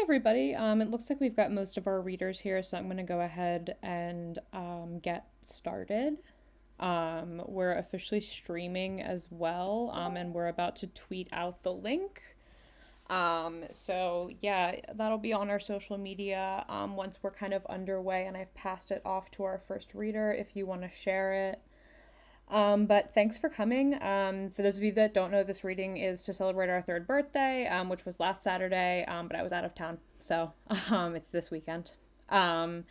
everybody. It looks like we've got most of our readers here, so I'm going to go ahead and get started. We're officially streaming as well, and we're about to tweet out the link. So yeah, that'll be on our social media once we're kind of underway, and I've passed it off to our first reader if you want to share it. But thanks for coming. For those of you that don't know, this reading is to celebrate our third birthday, which was last Saturday, but I was out of town, so it's this weekend. And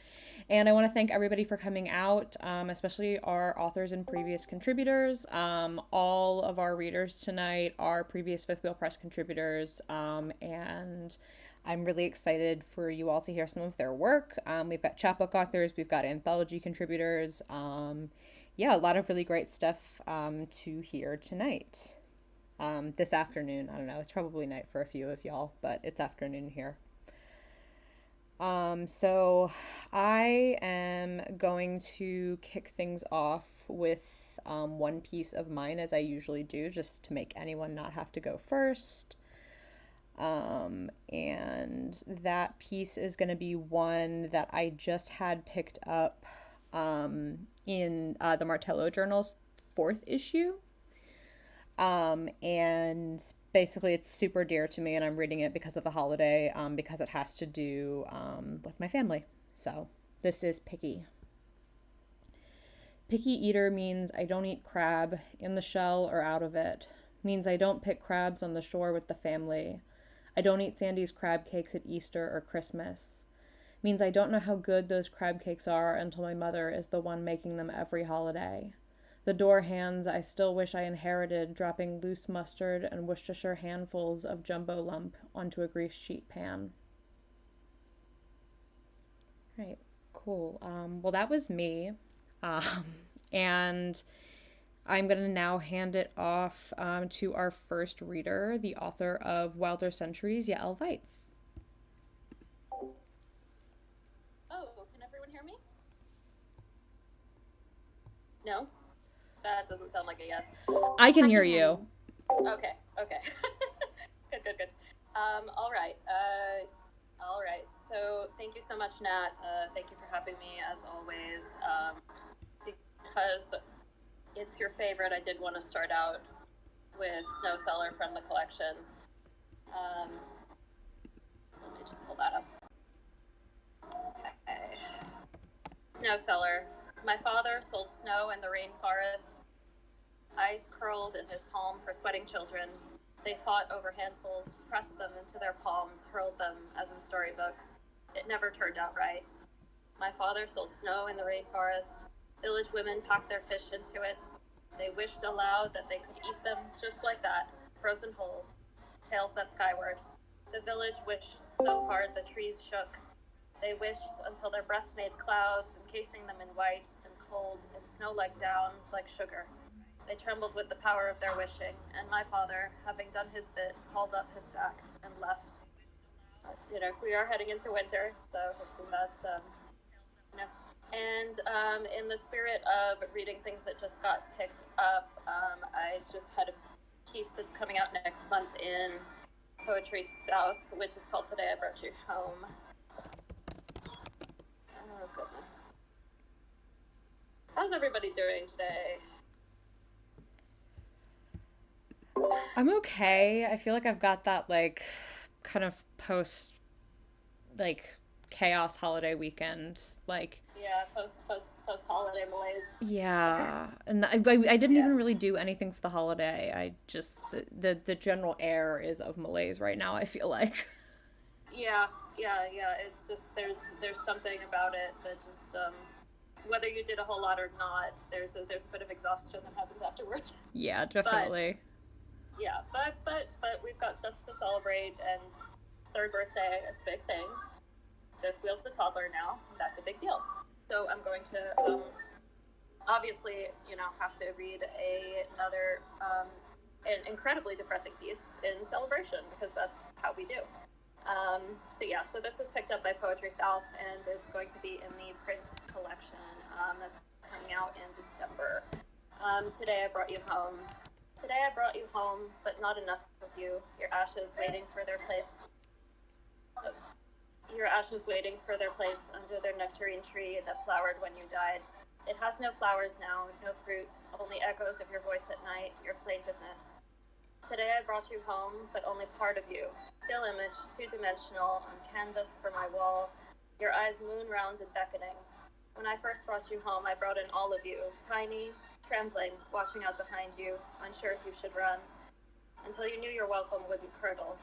I want to thank everybody for coming out, especially our authors and previous contributors. All of our readers tonight are previous Fifth Wheel Press contributors, and I'm really excited for you all to hear some of their work. We've got chapbook authors, we've got anthology contributors. Yeah, a lot of really great stuff to hear tonight. This afternoon, I don't know, it's probably night for a few of y'all, but it's afternoon here. So I am going to kick things off with one piece of mine, as I usually do, just to make anyone not have to go first. And that piece is going to be one that I just had picked up in the Martello Journal's 4th issue. And basically it's super dear to me, and I'm reading it because of the holiday, because it has to do with my family. So this is Picky. Picky eater means I don't eat crab in the shell or out of it. Means I don't pick crabs on the shore with the family. I don't eat Sandy's crab cakes at Easter or Christmas. Means I don't know how good those crab cakes are until my mother is the one making them every holiday. The door hands I still wish I inherited, dropping loose mustard and Worcestershire handfuls of jumbo lump onto a greased sheet pan. Right, cool. Well, that was me. And I'm going to now hand it off to our first reader, the author of Wilder Centuries, Yael Veitz. Oh, can everyone hear me? No? That doesn't sound like a yes. I can hear you. Okay. Good. All right. So thank you so much, Nat. Thank you for having me, as always. Because it's your favorite, I did want to start out with Snow Cellar from the collection. So let me just pull that up. Okay. Snow Cellar. My father sold snow in the rainforest. Ice curled in his palm for sweating children. They fought over handfuls, pressed them into their palms, hurled them as in storybooks. It never turned out right. My father sold snow in the rainforest. Village women packed their fish into it. They wished aloud that they could eat them just like that, frozen whole, tails bent skyward. The village wished so hard the trees shook. They wished until their breath made clouds, encasing them in white and cold and snow-like down like sugar. They trembled with the power of their wishing, and my father, having done his bit, hauled up his sack and left. We are heading into winter, so hopefully that's, And in the spirit of reading things that just got picked up, I just had a piece that's coming out next month in Poetry South, which is called Today I Brought You Home. Oh, goodness. How's everybody doing today? I'm okay. I feel like I've got that, like, kind of post, like, chaos holiday weekend, like... Yeah, post holiday malaise. Yeah, and I didn't even really do anything for the holiday. I just, the general air is of malaise right now, I feel like. Yeah, it's just, there's something about it that just, whether you did a whole lot or not, there's a bit of exhaustion that happens afterwards. Yeah, definitely. But we've got stuff to celebrate, and third birthday is a big thing. There's Wheels the toddler now, that's a big deal. So I'm going to, obviously, have to read another, an incredibly depressing piece in celebration, because that's how we do. So this was picked up by Poetry South, and it's going to be in the print collection that's coming out in December. Today I brought you home. Today I brought you home, but not enough of you. Your ashes waiting for their place. your ashes waiting for their place under their nectarine tree that flowered when you died. It has no flowers now, no fruit, only echoes of your voice at night, your plaintiveness. Today I brought you home, but only part of you. Still image, two-dimensional, on canvas for my wall, your eyes moon-round and beckoning. When I first brought you home, I brought in all of you, tiny, trembling, watching out behind you, unsure if you should run, until you knew your welcome wouldn't curdle,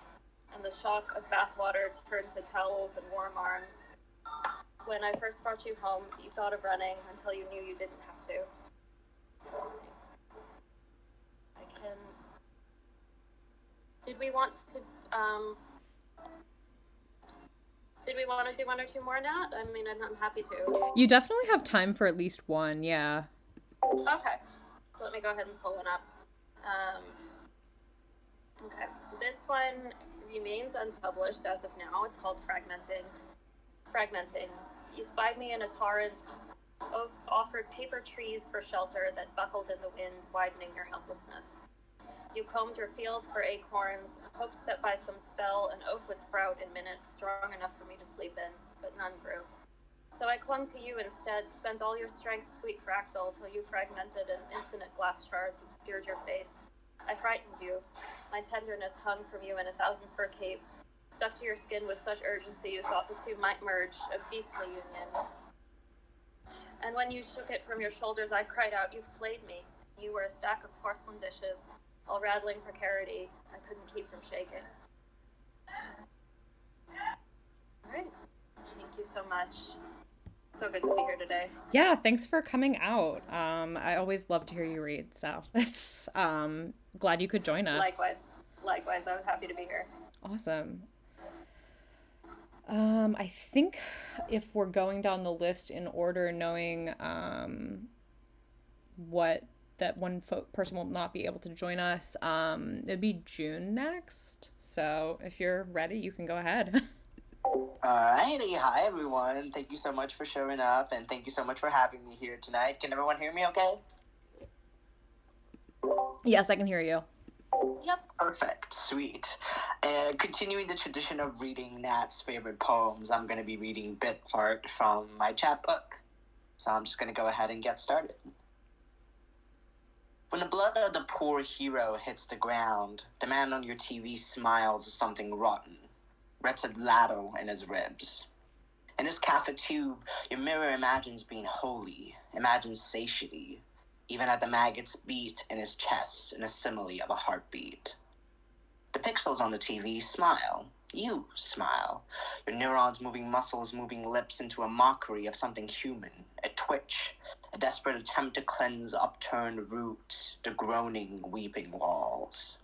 and the shock of bathwater turned to towels and warm arms. When I first brought you home, you thought of running until you knew you didn't have to. Thanks. Did we want to do one or two more, Nat? I mean, I'm happy to. You definitely have time for at least one, yeah. Okay, so let me go ahead and pull one up. Okay, this one remains unpublished as of now. It's called Fragmenting. You spied me in a torrent, offered paper trees for shelter that buckled in the wind, widening your helplessness. You combed your fields for acorns, hoped that by some spell an oak would sprout in minutes strong enough for me to sleep in, but none grew. So I clung to you instead, spent all your strength, sweet fractal, till you fragmented and infinite glass shards obscured your face. I frightened you. My tenderness hung from you in a thousand fur cape, stuck to your skin with such urgency you thought the two might merge, a beastly union. And when you shook it from your shoulders, I cried out, you flayed me. You were a stack of porcelain dishes, all rattling precarity. I couldn't keep from shaking. All right. Thank you so much. So good to be here today. Yeah, thanks for coming out. I always love to hear you read, so it's glad you could join us. Likewise, I was happy to be here. Awesome. I think if we're going down the list in order, knowing what that one person will not be able to join us, it'd be June next. So if you're ready, you can go ahead. Alrighty, hi everyone. Thank you so much for showing up, and thank you so much for having me here tonight. Can everyone hear me okay? Yes, I can hear you. Yep. Perfect, sweet. Continuing the tradition of reading Nat's favorite poems, I'm going to be reading bit part from my chapbook. So I'm just going to go ahead and get started. When the blood of the poor hero hits the ground, the man on your TV smiles at something rotten. Wretched ladle in his ribs. In his cafe tube, your mirror imagines being holy, imagines satiety, even at the maggot's beat in his chest in a simile of a heartbeat. The pixels on the TV smile. You smile. Your neurons moving muscles, moving lips into a mockery of something human, a twitch, a desperate attempt to cleanse upturned roots, the groaning, weeping walls.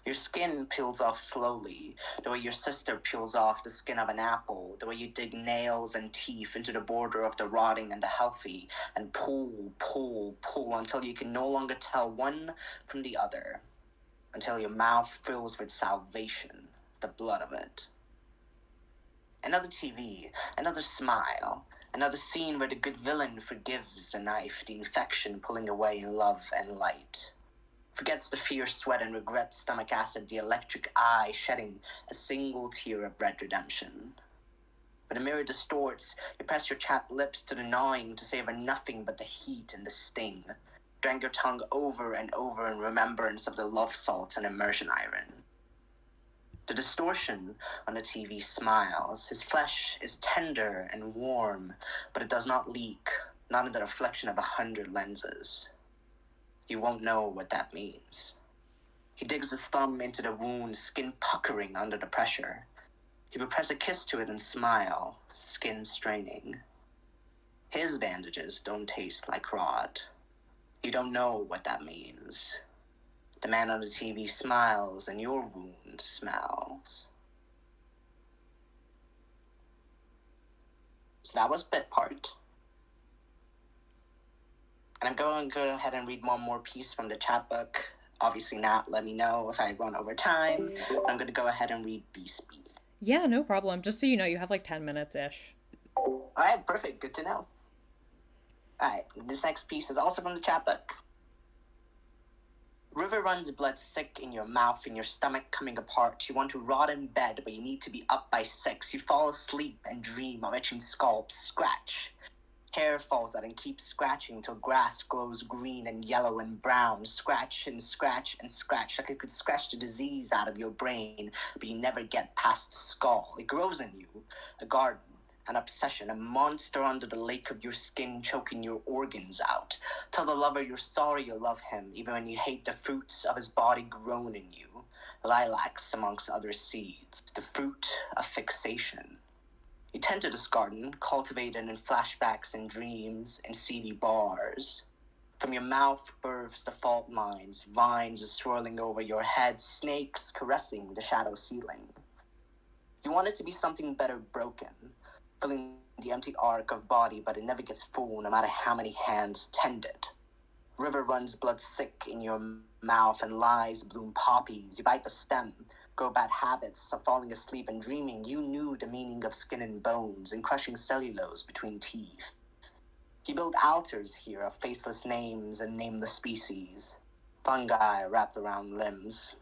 Your skin peels off slowly, the way your sister peels off the skin of an apple, the way you dig nails and teeth into the border of the rotting and the healthy, and pull until you can no longer tell one from the other, until your mouth fills with salvation, the blood of it. Another TV, another smile, another scene where the good villain forgives the knife, the infection pulling away in love and light. Forgets the fierce sweat and regret stomach acid, the electric eye shedding a single tear of red redemption. When the mirror distorts, you press your chapped lips to the gnawing to savor nothing but the heat and the sting. Drag your tongue over and over in remembrance of the love salt and immersion iron. The distortion on the TV smiles. His flesh is tender and warm, but it does not leak, not in the reflection of 100 lenses. You won't know what that means. He digs his thumb into the wound, skin puckering under the pressure. He will press a kiss to it and smile, skin straining. His bandages don't taste like rot. You don't know what that means. The man on the TV smiles and your wound smells. So that was bit part. And I'm going to go ahead and read one more piece from the chapbook. Obviously not, let me know if I run over time. I'm going to go ahead and read B speed. Yeah, no problem. Just so you know, you have like 10 minutes-ish. All right, perfect. Good to know. All right, this next piece is also from the chapbook. River runs blood thick in your mouth and your stomach coming apart. You want to rot in bed, but you need to be up by 6. You fall asleep and dream of itching scalps. Scratch. Hair falls out and keeps scratching till grass glows green and yellow and brown. Scratch and scratch and scratch like it could scratch the disease out of your brain, but you never get past the skull. It grows in you, a garden, an obsession, a monster under the lake of your skin choking your organs out. Tell the lover you're sorry you love him, even when you hate the fruits of his body grown in you. Lilacs amongst other seeds, the fruit of fixation. You tend this garden, cultivated in flashbacks and dreams and seedy bars. From your mouth births the fault lines, vines swirling over your head, snakes caressing the shadow ceiling. You want it to be something better broken, filling the empty arc of body, but it never gets full no matter how many hands tend it. River runs blood thick in your mouth and lies bloom poppies. You bite the stem, grow bad habits of falling asleep and dreaming. You knew the meaning of skin and bones and crushing cellulose between teeth. You build altars here of faceless names and nameless species. Fungi wrapped around limbs.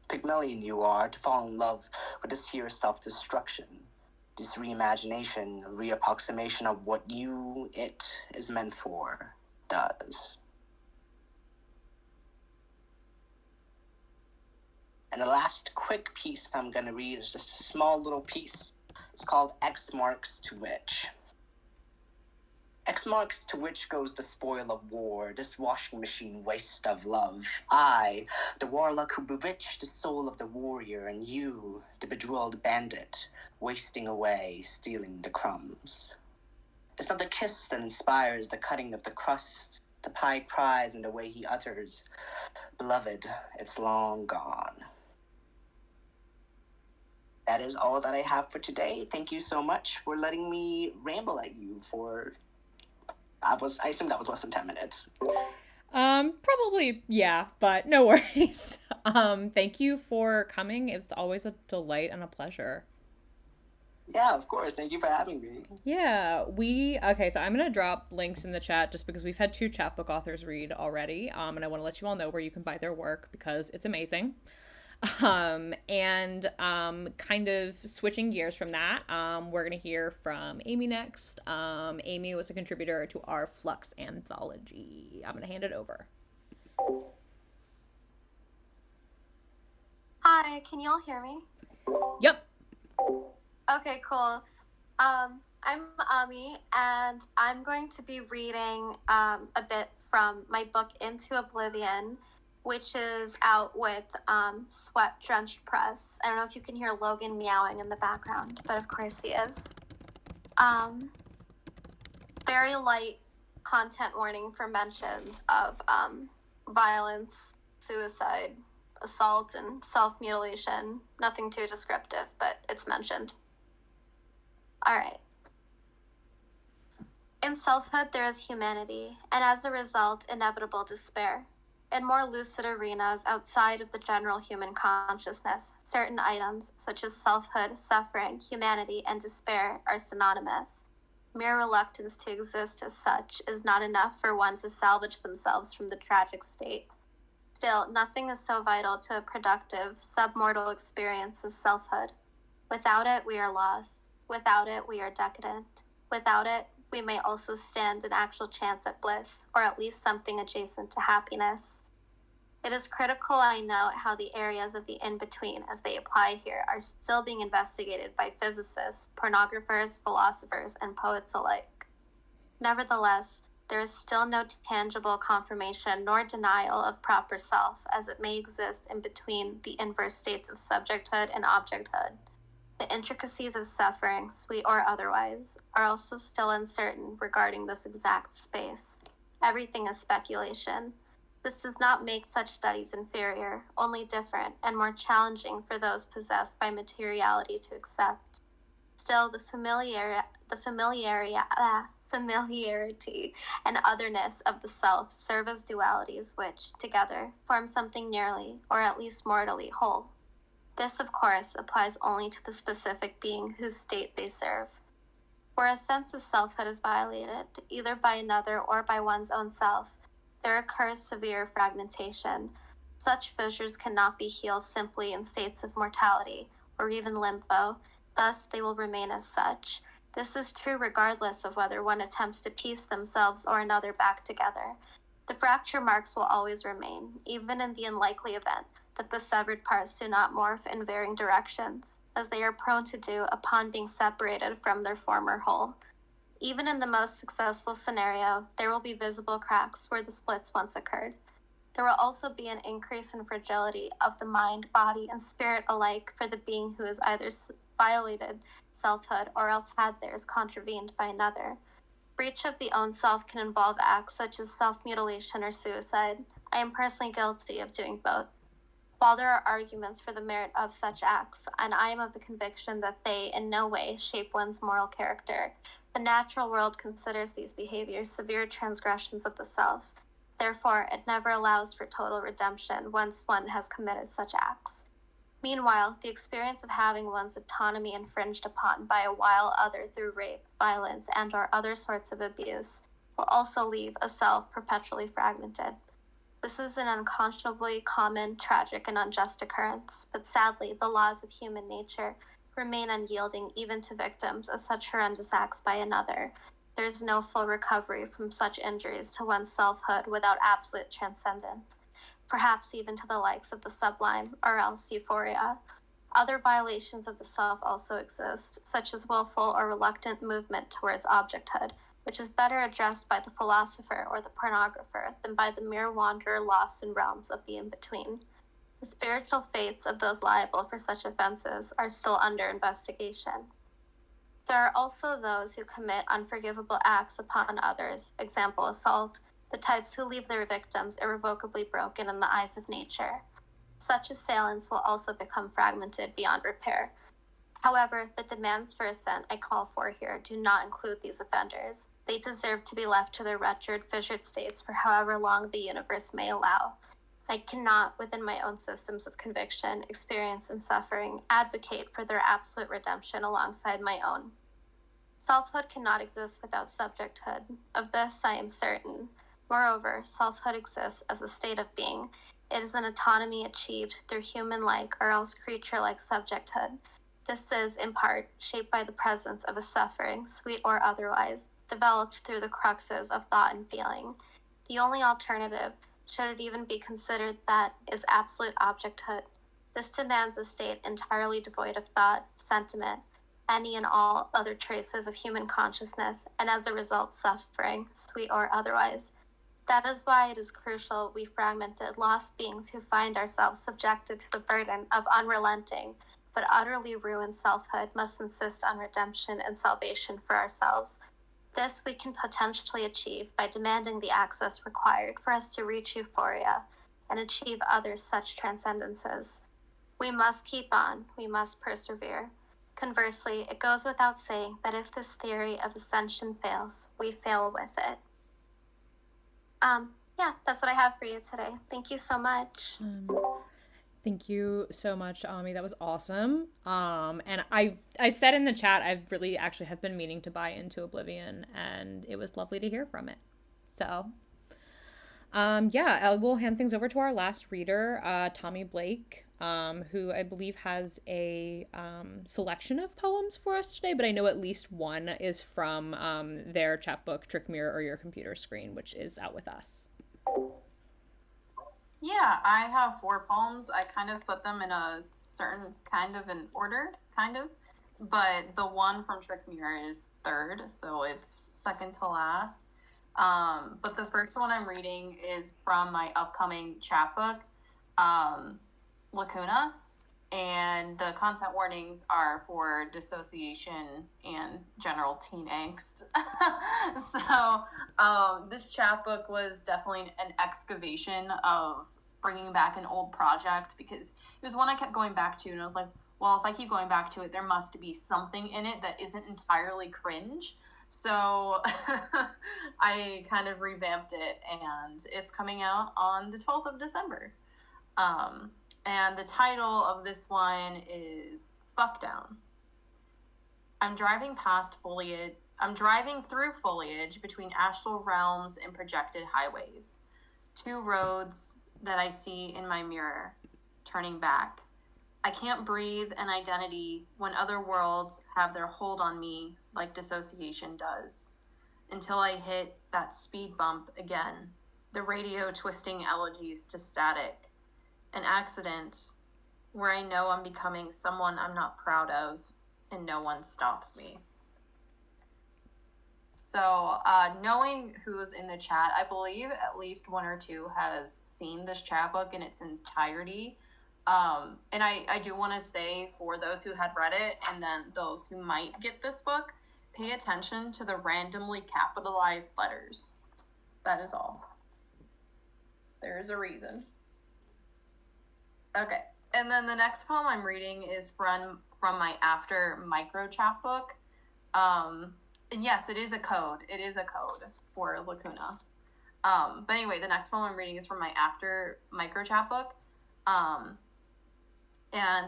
Pygmalion you are, to fall in love with this here self-destruction. This reimagination, reapproximation of what it is meant for, does. And the last quick piece I'm going to read is just a small little piece. It's called X Marks to Which. X marks to which goes the spoil of war, this washing machine waste of love. I, the warlock who bewitched the soul of the warrior, and you, the bejeweled bandit, wasting away, stealing the crumbs. It's not the kiss that inspires the cutting of the crust, the pie cries and the way he utters, beloved, it's long gone. That is all that I have for today. Thank you so much for letting me ramble at you for... I assume that was less than 10 minutes. Probably, yeah, but no worries. Thank you for coming. It's always a delight and a pleasure. Yeah, of course. Thank you for having me. Yeah, okay, so I'm gonna drop links in the chat just because we've had 2 chapbook authors read already, and I want to let you all know where you can buy their work because it's amazing. And kind of switching gears from that, we're gonna hear from Amy next. Amy was a contributor to our Flux anthology. I'm gonna hand it over. Hi, can y'all hear me? Yep. Okay, cool. I'm Ami, and I'm going to be reading a bit from my book Into Oblivion, which is out with Sweat Drenched Press. I don't know if you can hear Logan meowing in the background, but of course he is. Very light content warning for mentions of violence, suicide, assault, and self-mutilation. Nothing too descriptive, but it's mentioned. All right. In selfhood, there is humanity, and as a result, inevitable despair. In more lucid arenas outside of the general human consciousness, certain items, such as selfhood, suffering, humanity, and despair, are synonymous. Mere reluctance to exist as such is not enough for one to salvage themselves from the tragic state. Still, nothing is so vital to a productive, submortal experience as selfhood. Without it, we are lost. Without it, we are decadent. Without it, we may also stand an actual chance at bliss, or at least something adjacent to happiness. It is critical I note how the areas of the in-between as they apply here are still being investigated by physicists, pornographers, philosophers, and poets alike. Nevertheless, there is still no tangible confirmation nor denial of proper self as it may exist in between the inverse states of subjecthood and objecthood. The intricacies of suffering, sweet or otherwise, are also still uncertain regarding this exact space. Everything is speculation. This does not make such studies inferior, only different and more challenging for those possessed by materiality to accept. Still, the familiarity and otherness of the self serve as dualities which, together, form something nearly, or at least mortally, whole. This, of course, applies only to the specific being whose state they serve. Where a sense of selfhood is violated, either by another or by one's own self, there occurs severe fragmentation. Such fissures cannot be healed simply in states of mortality, or even limbo, thus they will remain as such. This is true regardless of whether one attempts to piece themselves or another back together. The fracture marks will always remain, even in the unlikely event that the severed parts do not morph in varying directions, as they are prone to do upon being separated from their former whole. Even in the most successful scenario, there will be visible cracks where the splits once occurred. There will also be an increase in fragility of the mind, body, and spirit alike for the being who has either violated selfhood or else had theirs contravened by another. Breach of the own self can involve acts such as self-mutilation or suicide. I am personally guilty of doing both. While there are arguments for the merit of such acts, and I am of the conviction that they in no way shape one's moral character, the natural world considers these behaviors severe transgressions of the self. Therefore, it never allows for total redemption once one has committed such acts. Meanwhile, the experience of having one's autonomy infringed upon by a while other through rape, violence, and/or other sorts of abuse will also leave a self perpetually fragmented. This is an unconscionably common, tragic, and unjust occurrence, but sadly, the laws of human nature remain unyielding even to victims of such horrendous acts by another. There is no full recovery from such injuries to one's selfhood without absolute transcendence, perhaps even to the likes of the sublime, or else euphoria. Other violations of the self also exist, such as willful or reluctant movement towards objecthood, which is better addressed by the philosopher or the pornographer than by the mere wanderer lost in realms of the in-between. The spiritual fates of those liable for such offenses are still under investigation. There are also those who commit unforgivable acts upon others, example assault, the types who leave their victims irrevocably broken in the eyes of nature. Such assailants will also become fragmented beyond repair. However, the demands for assent I call for here do not include these offenders. They deserve to be left to their wretched, fissured states for however long the universe may allow. I cannot, within my own systems of conviction, experience, and suffering, advocate for their absolute redemption alongside my own. Selfhood cannot exist without subjecthood. Of this I am certain. Moreover, selfhood exists as a state of being. It is an autonomy achieved through human-like or else creature-like subjecthood. This is, in part, shaped by the presence of a suffering, sweet or otherwise, developed through the cruxes of thought and feeling. The only alternative, should it even be considered that, is absolute objecthood. This demands a state entirely devoid of thought, sentiment, any and all other traces of human consciousness, and as a result suffering, sweet or otherwise. That is why it is crucial we fragmented, lost beings who find ourselves subjected to the burden of unrelenting, but utterly ruined selfhood must insist on redemption and salvation for ourselves. This we can potentially achieve by demanding the access required for us to reach euphoria and achieve other such transcendences. We must keep on, we must persevere. Conversely, it goes without saying that if this theory of ascension fails, we fail with it. That's what I have for you today. Thank you so much. Thank you so much, Ami. That was awesome. And I said in the chat, I really actually have been meaning to buy Into Oblivion, and it was lovely to hear from it. So, I will hand things over to our last reader, Tommy Blake, who I believe has a selection of poems for us today, but I know at least one is from their chapbook, Trick Mirror or Your Computer Screen, which is out with us. Yeah, I have 4 poems. I kind of put them in a certain kind of an order, but the one from Trick Mirror is third, so it's second to last. But the first one I'm reading is from my upcoming chapbook, Lacuna, and the content warnings are for dissociation and general teen angst. So this chapbook was definitely an excavation of bringing back an old project, because it was one I kept going back to, and I was like, well, if I keep going back to it, there must be something in it that isn't entirely cringe. So I kind of revamped it, and it's coming out on the 12th of December. And the title of this one is Fuck Down. I'm driving through foliage between astral realms and projected highways. 2 roads, that I see in my mirror, turning back. I can't breathe an identity when other worlds have their hold on me like dissociation does, until I hit that speed bump again, the radio twisting elegies to static, an accident where I know I'm becoming someone I'm not proud of and no one stops me. So, knowing who's in the chat, I believe at least one or two has seen this chapbook in its entirety. And I do want to say, for those who had read it and then those who might get this book, pay attention to the randomly capitalized letters. That is all. There is a reason. Okay, and then the next poem I'm reading is from my After micro chapbook. And yes, it is a code. It is a code for Lacuna. But anyway, the next poem I'm reading is from my After micro chapbook. And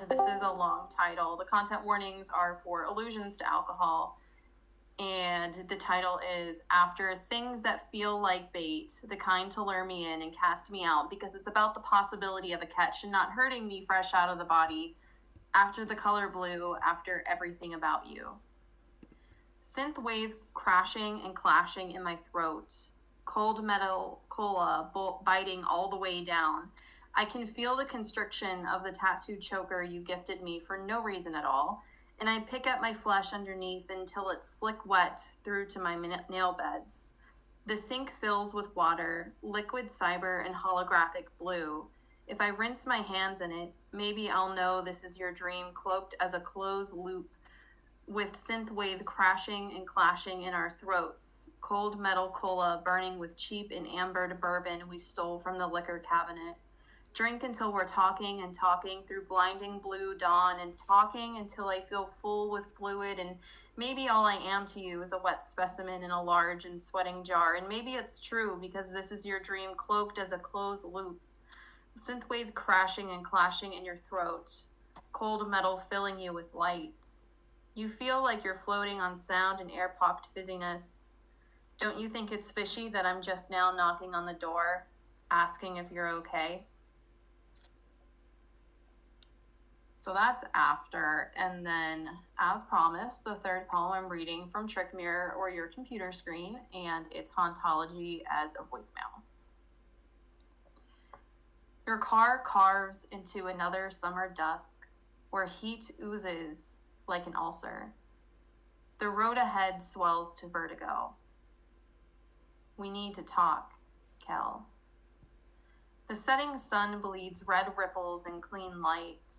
this is a long title. The content warnings are for allusions to alcohol. And the title is After Things That Feel Like Bait, the kind to lure me in and cast me out, because it's about the possibility of a catch and not hurting me fresh out of the body. After the color blue, after everything about you. Synth wave crashing and clashing in my throat. Cold metal cola biting all the way down. I can feel the constriction of the tattooed choker you gifted me for no reason at all, and I pick at my flesh underneath until it's slick wet through to my nail beds. The sink fills with water, liquid cyber and holographic blue. If I rinse my hands in it, maybe I'll know this is your dream cloaked as a closed loop, with synthwave crashing and clashing in our throats, cold metal cola burning with cheap and ambered bourbon we stole from the liquor cabinet. Drink until we're talking and talking through blinding blue dawn, and talking until I feel full with fluid, and maybe all I am to you is a wet specimen in a large and sweating jar, and maybe it's true because this is your dream cloaked as a closed loop. Synthwave crashing and clashing in your throat, cold metal filling you with light. You feel like you're floating on sound and air-popped fizziness. Don't you think it's fishy that I'm just now knocking on the door, asking if you're okay? So that's After, and then, as promised, the third poem I'm reading from Trick Mirror or your computer screen, and it's Hauntology as a voicemail. Your car carves into another summer dusk, where heat oozes like an ulcer. The road ahead swells to vertigo. We need to talk, Kel. The setting sun bleeds red ripples in clean light.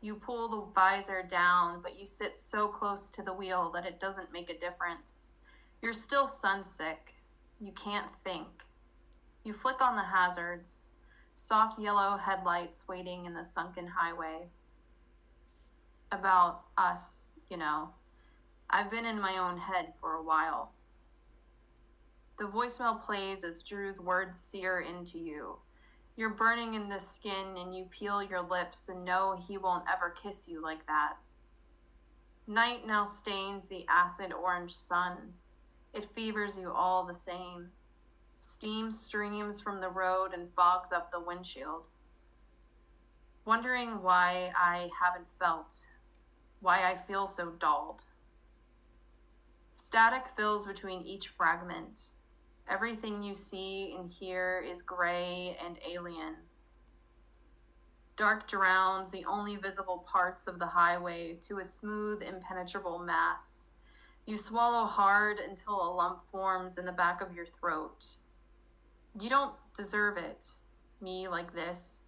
You pull the visor down, but you sit so close to the wheel that it doesn't make a difference. You're still sunsick. You can't think. You flick on the hazards, soft yellow headlights waiting in the sunken highway. About us, you know. I've been in my own head for a while. The voicemail plays as Drew's words sear into you. You're burning in the skin and you peel your lips and know he won't ever kiss you like that. Night now stains the acid orange sun. It fevers you all the same. Steam streams from the road and fogs up the windshield. Wondering why I haven't felt, why I feel so dulled. Static fills between each fragment. Everything you see and hear is gray and alien. Dark drowns the only visible parts of the highway to a smooth, impenetrable mass. You swallow hard until a lump forms in the back of your throat. You don't deserve it, me like this,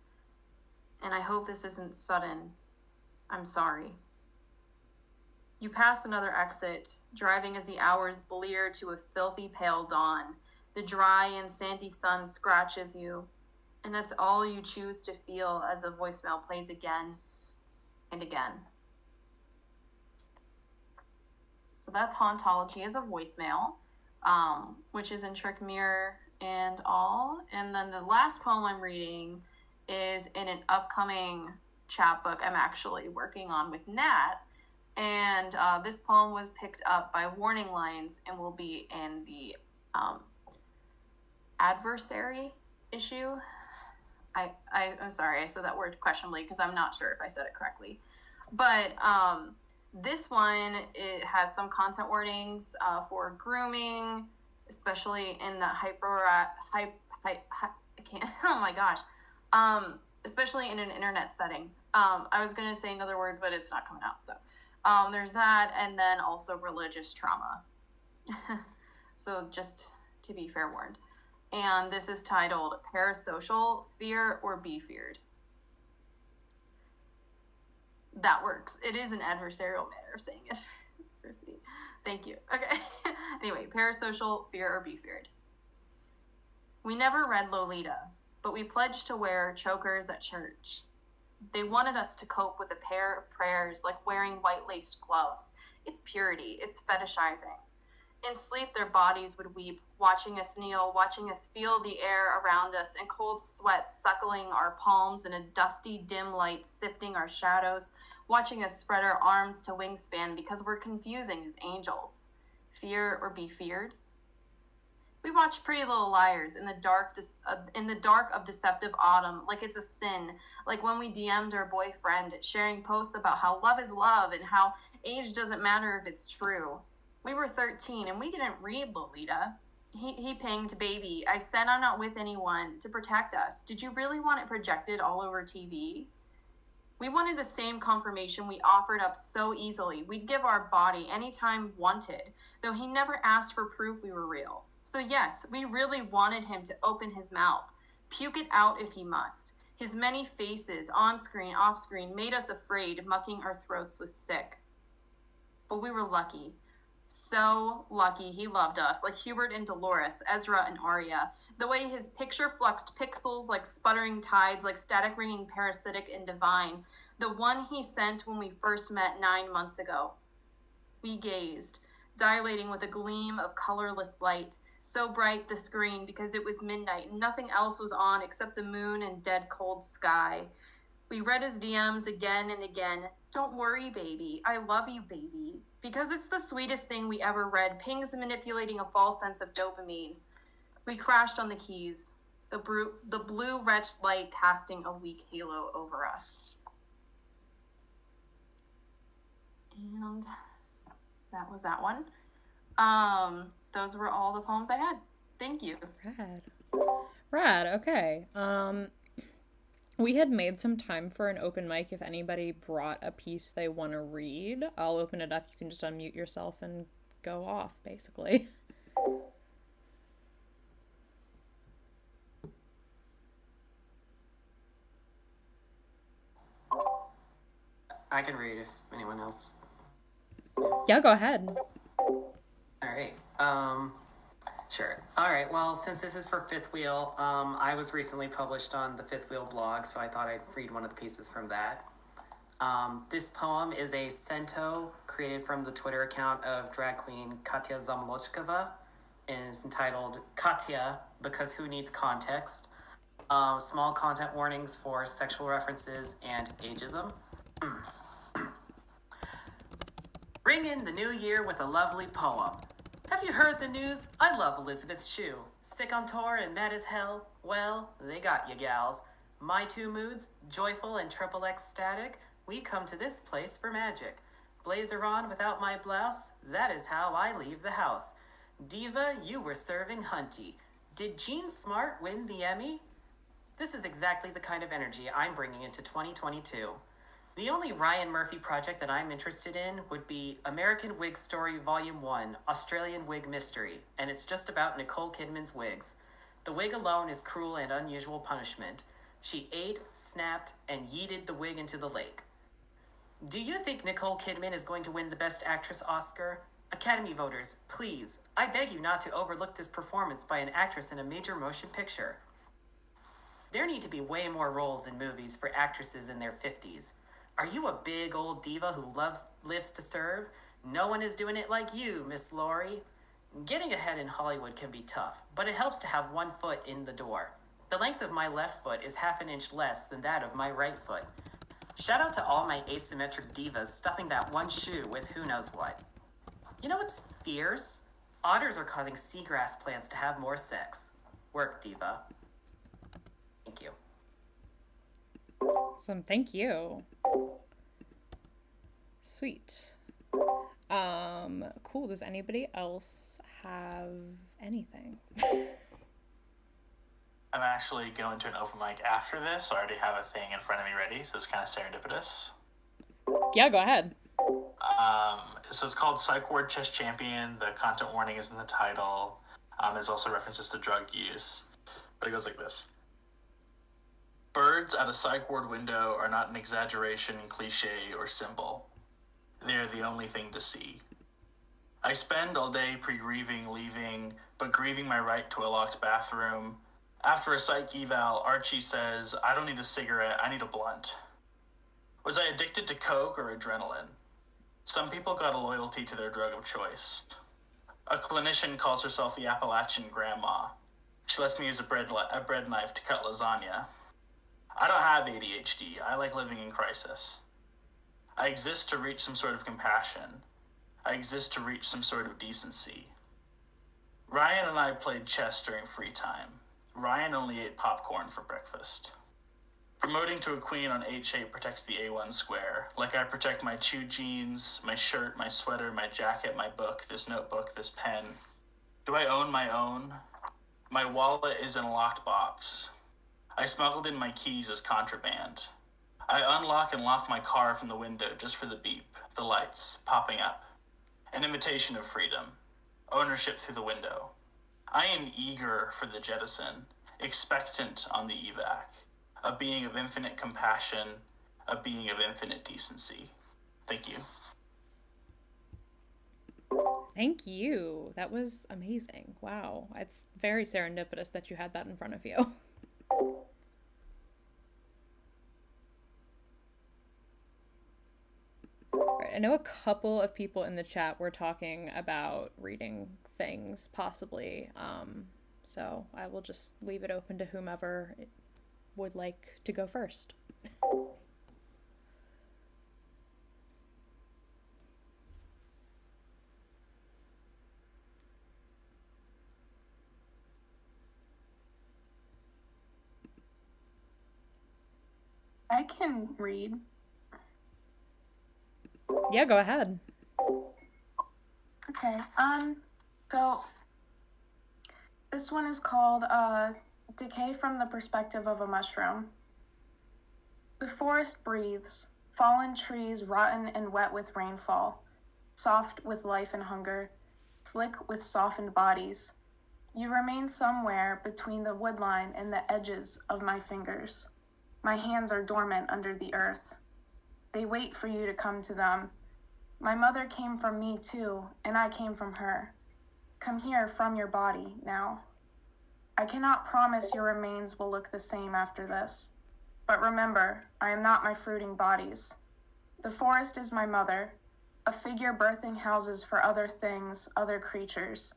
and I hope this isn't sudden. I'm sorry. You pass another exit, driving as the hours blear to a filthy pale dawn. The dry and sandy sun scratches you, and that's all you choose to feel as the voicemail plays again and again. So that's Hauntology as a voicemail, which is in Trick Mirror and all. And then the last poem I'm reading is in an upcoming chapbook I'm actually working on with Nat. And this poem was picked up by Warning Lines and will be in the Adversary issue. I'm sorry, I said that word questionably because I'm not sure if I said it correctly. But this one, it has some content warnings for grooming, especially in the I can't, oh my gosh. Especially in an internet setting. I was going to say another word, but it's not coming out. So there's that, and then also religious trauma. So just to be fair warned. And this is titled Parasocial, Fear or Be Feared. That works. It is an adversarial manner of saying it. Thank you. Okay. Anyway, parasocial, fear or be feared. We never read Lolita, but we pledged to wear chokers at church. They wanted us to cope with a pair of prayers like wearing white-laced gloves. It's purity. It's fetishizing. In sleep, their bodies would weep, watching us kneel, watching us feel the air around us, and cold sweat suckling our palms in a dusty, dim light sifting our shadows, watching us spread our arms to wingspan because we're confusing as angels. Fear or be feared? We watch Pretty Little Liars in the dark of deceptive autumn, like it's a sin, like when we DM'd our boyfriend, sharing posts about how love is love and how age doesn't matter if it's true. We were 13 and we didn't read Lolita. He pinged, baby. I said I'm not with anyone to protect us. Did you really want it projected all over TV? We wanted the same confirmation we offered up so easily. We'd give our body anytime wanted, though he never asked for proof we were real. So yes, we really wanted him to open his mouth, puke it out if he must. His many faces, on screen, off screen, made us afraid, mucking our throats was sick. But we were lucky. So lucky he loved us, like Hubert and Dolores, Ezra and Arya. The way his picture fluxed pixels like sputtering tides, like static ringing parasitic and divine. The one he sent when we first met 9 months ago. We gazed, dilating with a gleam of colorless light. So bright the screen because it was midnight and nothing else was on except the moon and dead cold sky. We read his DMs again and again. Don't worry, baby. I love you, baby. Because it's the sweetest thing we ever read. Pings manipulating a false sense of dopamine. We crashed on the keys. The blue wretched light casting a weak halo over us. And that was that one. Those were all the poems I had. Thank you. Rad. Okay. We had made some time for an open mic if anybody brought a piece they want to read. I'll open it up. You can just unmute yourself and go off, basically. I can read if anyone else. Yeah, go ahead. All right. Sure. All right. Well, since this is for Fifth Wheel, I was recently published on the Fifth Wheel blog, so I thought I'd read one of the pieces from that. This poem is a cento created from the Twitter account of drag queen Katya Zamolochkova, and is entitled Katya, because who needs context? Small content warnings for sexual references and ageism. Bring in the new year with a lovely poem. Have you heard the news? I love Elizabeth Shue. Sick on tour and mad as hell? Well, they got you gals. My two moods, joyful and triple X static, we come to this place for magic. Blazer on without my blouse, that is how I leave the house. Diva, you were serving Hunty. Did Jean Smart win the Emmy? This is exactly the kind of energy I'm bringing into 2022. The only Ryan Murphy project that I'm interested in would be American Wig Story Volume 1, Australian Wig Mystery, and it's just about Nicole Kidman's wigs. The wig alone is cruel and unusual punishment. She ate, snapped, and yeeted the wig into the lake. Do you think Nicole Kidman is going to win the Best Actress Oscar? Academy voters, please, I beg you not to overlook this performance by an actress in a major motion picture. There need to be way more roles in movies for actresses in their 50s. Are you a big old diva who lives to serve? No one is doing it like you, Miss Laurie. Getting ahead in Hollywood can be tough, but it helps to have one foot in the door. The length of my left foot is half an inch less than that of my right foot. Shout out to all my asymmetric divas stuffing that one shoe with who knows what. You know what's fierce? Otters are causing seagrass plants to have more sex. Work, diva. Thank you. Awesome. Thank you. Sweet. Cool. Does anybody else have anything? I'm actually going to an open mic after this, so I already have a thing in front of me ready, so it's kind of serendipitous. Yeah, go ahead. So it's called Psych Ward Chess Champion. The content warning is in the title. There's also references to drug use. But it goes like this. Birds at a psych ward window are not an exaggeration, cliche, or symbol. They are the only thing to see. I spend all day pre-grieving leaving, but grieving my right to a locked bathroom. After a psych eval, Archie says, I don't need a cigarette, I need a blunt. Was I addicted to coke or adrenaline? Some people got a loyalty to their drug of choice. A clinician calls herself the Appalachian Grandma. She lets me use a bread knife to cut lasagna. I don't have ADHD. I like living in crisis. I exist to reach some sort of compassion. I exist to reach some sort of decency. Ryan and I played chess during free time. Ryan only ate popcorn for breakfast. Promoting to a queen on H8 protects the A1 square, like I protect my chewed jeans, my shirt, my sweater, my jacket, my book, this notebook, this pen. Do I own my own? My wallet is in a locked box. I smuggled in my keys as contraband. I unlock and lock my car from the window just for the beep, the lights, popping up. An imitation of freedom. Ownership through the window. I am eager for the jettison, expectant on the evac. A being of infinite compassion, a being of infinite decency. Thank you. Thank you. That was amazing. Wow. It's very serendipitous that you had that in front of you. I know a couple of people in the chat were talking about reading things, possibly. So I will just leave it open to whomever would like to go first. I can read. Yeah, go ahead. Okay. So this one is called Decay from the Perspective of a Mushroom. The forest breathes, fallen trees rotten and wet with rainfall, soft with life and hunger, slick with softened bodies. You remain somewhere between the woodline and the edges of my fingers. My hands are dormant under the earth. They wait for you to come to them. My mother came from me too, and I came from her. Come here from your body now. I cannot promise your remains will look the same after this. But remember, I am not my fruiting bodies. The forest is my mother, a figure birthing houses for other things, other creatures.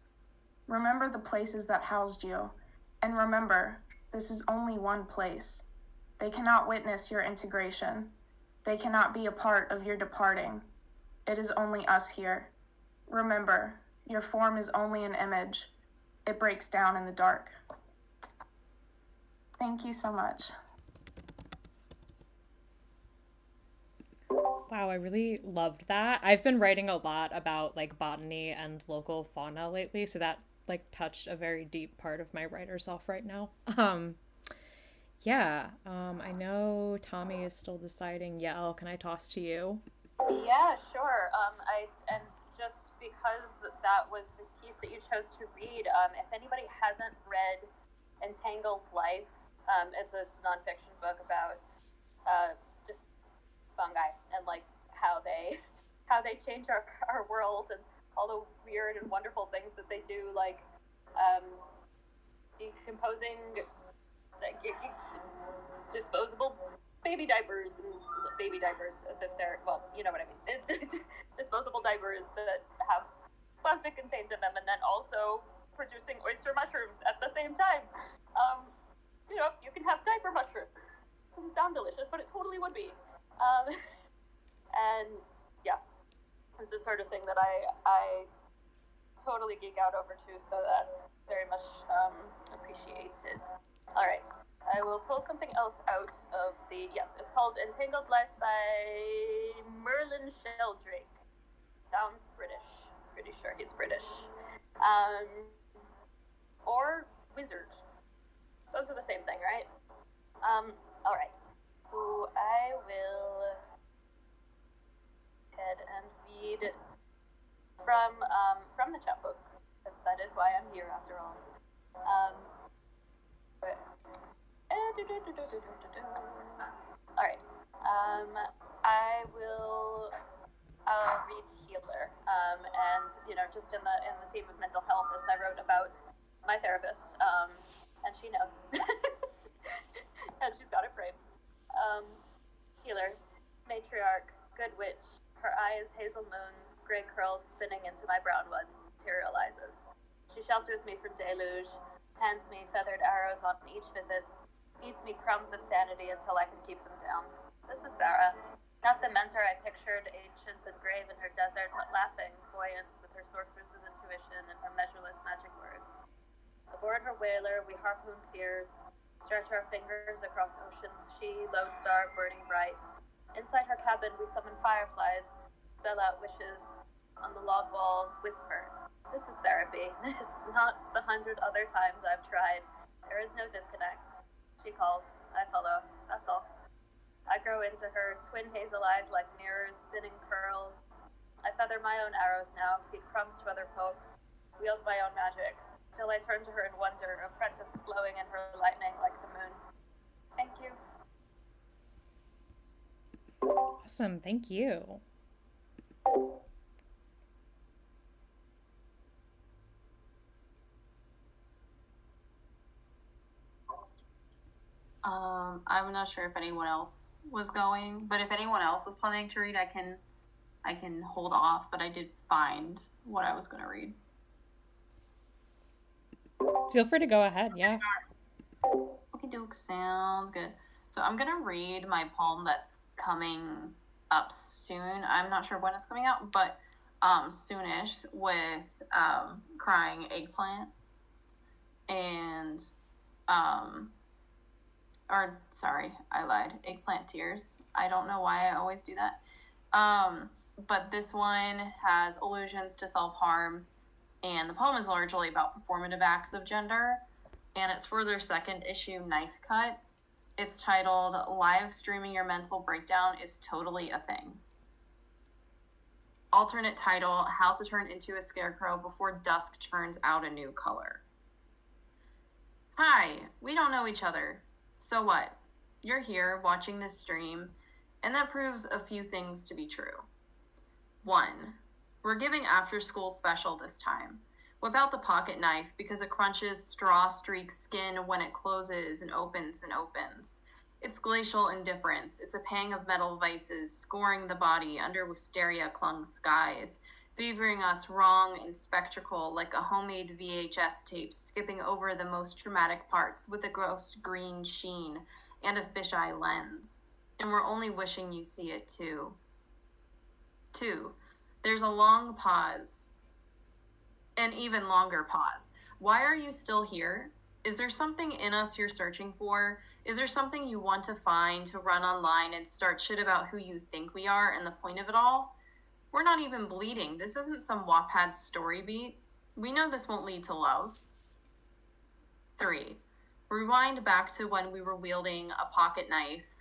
Remember the places that housed you, and remember, this is only one place. They cannot witness your integration. They cannot be a part of your departing. It is only us here. Remember, your form is only an image. It breaks down in the dark. Thank you so much. Wow, I really loved that. I've been writing a lot about like botany and local fauna lately, so that like touched a very deep part of my writer self right now. I know Tommy is still deciding. Yael, can I toss to you? Yeah, sure. And just because that was the piece that you chose to read, if anybody hasn't read Entangled Life, it's a nonfiction book about just fungi and like how they change our world and all the weird and wonderful things that they do, like decomposing like disposable baby diapers as if they're, well, you know what I mean, disposable diapers that have plastic contained in them, and then also producing oyster mushrooms at the same time. You can have diaper mushrooms. Doesn't sound delicious, but it totally would be. And yeah, it's the sort of thing that I totally geek out over too, so that's very much appreciated. All right, I will pull something else out of the, yes, it's called Entangled Life by Merlin Sheldrake. Sounds British. Pretty sure he's British. Or wizard. Those are the same thing, right? All right. So I will head and read from the chapbooks, because that is why I'm here after all. All right. I'll read Healer. And just in the theme of mental health, as I wrote about my therapist, and she knows, and she's got it framed. Healer, matriarch, good witch. Her eyes, hazel moons, gray curls spinning into my brown ones, materializes. She shelters me from deluge, hands me feathered arrows on each visit, feeds me crumbs of sanity until I can keep them down. This is Sarah, not the mentor I pictured, ancient and grave in her desert, but laughing, buoyant with her sorceress's intuition and her measureless magic words. Aboard her whaler, we harpoon fears, stretch our fingers across oceans, she, lone star, burning bright. Inside her cabin, we summon fireflies, spell out wishes. On the log walls, whisper. This is therapy. This is not the 100 other times I've tried. There is no disconnect. She calls. I follow. That's all. I grow into her, twin hazel eyes like mirrors, spinning curls. I feather my own arrows now, feed crumbs to other folk, wield my own magic, till I turn to her in wonder, apprentice glowing in her lightning like the moon. Thank you. Awesome. Thank you. I'm not sure if anyone else was going, but if anyone else is planning to read, I can hold off, but I did find what I was going to read. Feel free to go ahead. Yeah. Okay, doke. Sounds good. So I'm going to read my poem that's coming up soon. I'm not sure when it's coming out, but soonish, with Crying Eggplant. And or sorry, I lied. Eggplant Tears. I don't know why I always do that. But this one has allusions to self-harm, and the poem is largely about performative acts of gender, and it's for their second issue, Knife Cut. It's titled, Live Streaming Your Mental Breakdown is Totally a Thing. Alternate title, How to Turn into a Scarecrow Before Dusk Turns Out a New Color. Hi, we don't know each other. So what? You're here watching this stream, and that proves a few things to be true. 1. We're giving after school special this time. Whip out the pocket knife because it crunches straw-streaked skin when it closes and opens and opens. It's glacial indifference. It's a pang of metal vices scoring the body under wisteria-clung skies, favoring us wrong and spectacle like a homemade VHS tape skipping over the most traumatic parts with a gross green sheen and a fisheye lens. And we're only wishing you see it too. 2. There's a long pause. An even longer pause. Why are you still here? Is there something in us you're searching for? Is there something you want to find to run online and start shit about who you think we are and the point of it all? We're not even bleeding. This isn't some Wattpad story beat. We know this won't lead to love. 3. Rewind back to when we were wielding a pocket knife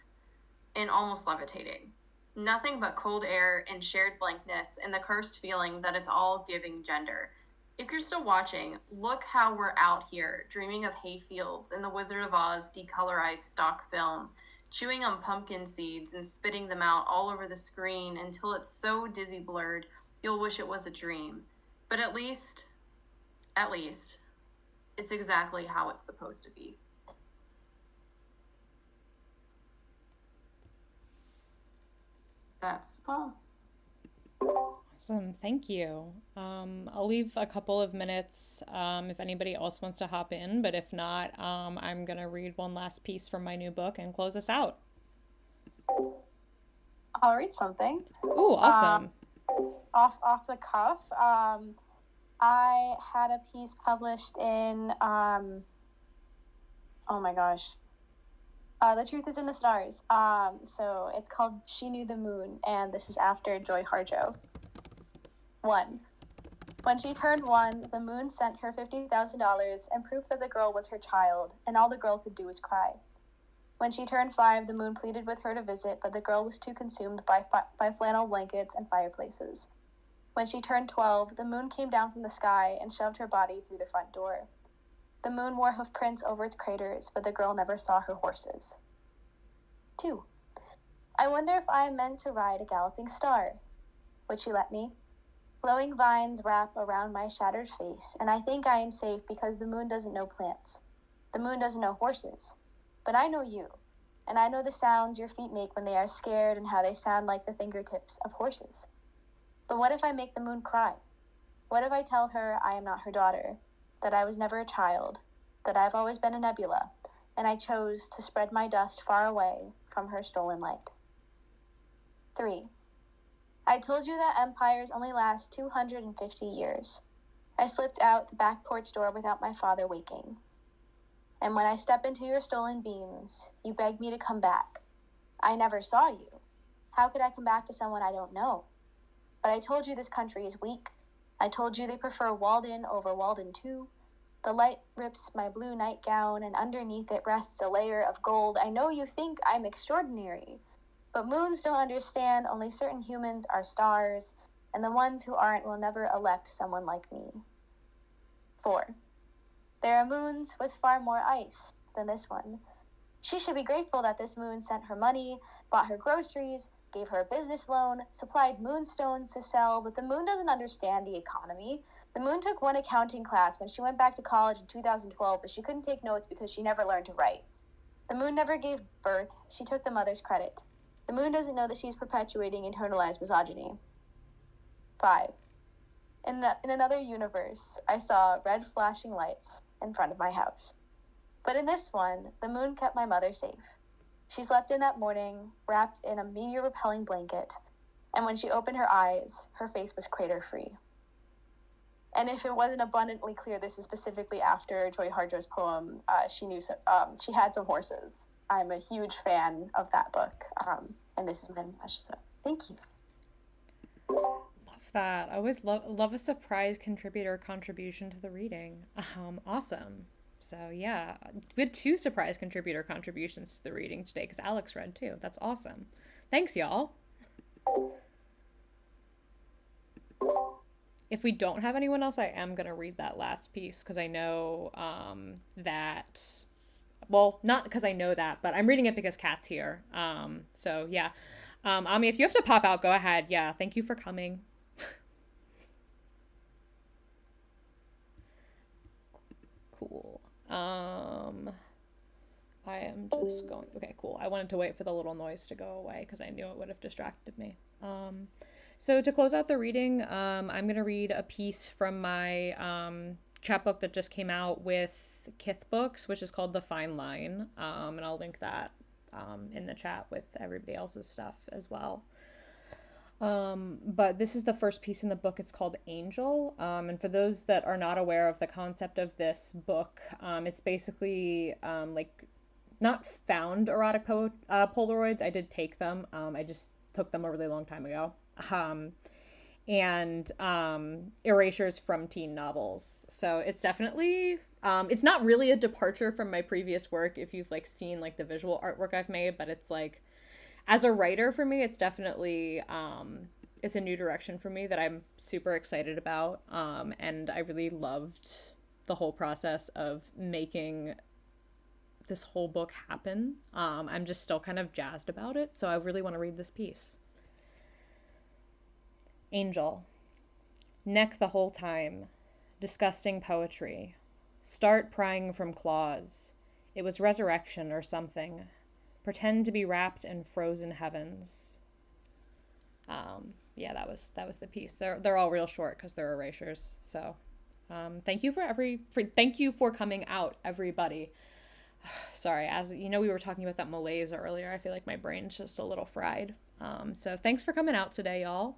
and almost levitating. Nothing but cold air and shared blankness and the cursed feeling that it's all giving gender. If you're still watching, look how we're out here, dreaming of hayfields and the Wizard of Oz decolorized stock film, chewing on pumpkin seeds and spitting them out all over the screen until it's so dizzy blurred, you'll wish it was a dream. But at least, it's exactly how it's supposed to be. That's the poem. Awesome. Thank you. I'll leave a couple of minutes if anybody else wants to hop in, but if not, I'm going to read one last piece from my new book and close us out. I'll read something. Ooh, awesome. Off the cuff. I had a piece published in, oh my gosh, The Truth is in the Stars. So it's called She Knew the Moon, and this is after Joy Harjo. 1. When she turned 1, the moon sent her $50,000 and proof that the girl was her child, and all the girl could do was cry. When she turned 5, the moon pleaded with her to visit, but the girl was too consumed by flannel blankets and fireplaces. When she turned 12, the moon came down from the sky and shoved her body through the front door. The moon wore hoof prints over its craters, but the girl never saw her horses. 2. I wonder if I am meant to ride a galloping star. Would she let me? Glowing vines wrap around my shattered face, and I think I am safe because the moon doesn't know plants. The moon doesn't know horses. But I know you, and I know the sounds your feet make when they are scared and how they sound like the fingertips of horses. But what if I make the moon cry? What if I tell her I am not her daughter, that I was never a child, that I've always been a nebula, and I chose to spread my dust far away from her stolen light? 3. I told you that empires only last 250 years. I slipped out the back porch door without my father waking. And when I step into your stolen beams, you beg me to come back. I never saw you. How could I come back to someone I don't know? But I told you this country is weak. I told you they prefer Walden over Walden 2. The light rips my blue nightgown, and underneath it rests a layer of gold. I know you think I'm extraordinary. But moons don't understand only certain humans are stars, and the ones who aren't will never elect someone like me. 4. There are moons with far more ice than this one. She should be grateful that this moon sent her money, bought her groceries, gave her a business loan, supplied moonstones to sell, but the moon doesn't understand the economy. The moon took one accounting class when she went back to college in 2012, but she couldn't take notes because she never learned to write. The moon never gave birth, she took the mother's credit. The moon doesn't know that she's perpetuating internalized misogyny. 5. In another universe, I saw red flashing lights in front of my house. But in this one, the moon kept my mother safe. She slept in that morning, wrapped in a meteor-repelling blanket, and when she opened her eyes, her face was crater-free. And if it wasn't abundantly clear, this is specifically after Joy Harjo's poem, She Had Some Horses. I'm a huge fan of that book, and this is my message, so thank you. Love that. I always love a surprise contribution to the reading. Awesome. So yeah, we had 2 surprise contributions to the reading today because Alex read too. That's awesome. Thanks, y'all. If we don't have anyone else, I am going to read that last piece because I know that... Well, not because I know that, but I'm reading it because Kat's here. So yeah. Ami, if you have to pop out, go ahead. Yeah, thank you for coming. Cool. I am just going... Okay, cool. I wanted to wait for the little noise to go away because I knew it would have distracted me. So to close out the reading, I'm going to read a piece from my chapbook that just came out with Kith Books, which is called The Fine Line. And I'll link that in the chat with everybody else's stuff as well. But this is the first piece in the book. It's called Angel. And for those that are not aware of the concept of this book, it's basically like not found erotic Polaroids. I did take them. I just took them a really long time ago. And erasures from teen novels. So it's definitely, it's not really a departure from my previous work if you've like seen like the visual artwork I've made, but it's like, as a writer for me, it's definitely, it's a new direction for me that I'm super excited about. And I really loved the whole process of making this whole book happen. I'm just still kind of jazzed about it. So I really want to read this piece. Angel. Neck the whole time. Disgusting poetry. Start prying from claws. It was resurrection or something. Pretend to be wrapped in frozen heavens. Yeah, that was the piece. They're all real short because they're erasures. So, thank you for coming out, everybody. Sorry, as you know, we were talking about that malaise earlier. I feel like my brain's just a little fried. So thanks for coming out today, y'all.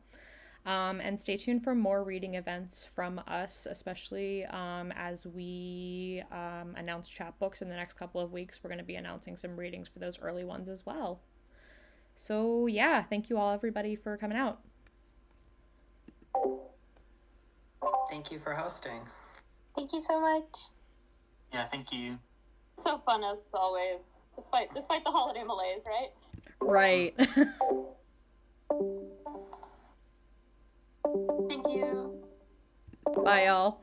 And stay tuned for more reading events from us, especially as we announce chapbooks in the next couple of weeks. We're going to be announcing some readings for those early ones as well. So yeah, thank you all, everybody, for coming out. Thank you for hosting. Thank you so much. Yeah, thank you. So fun as always, despite the holiday malaise, right? Right. Thank you. Bye, y'all.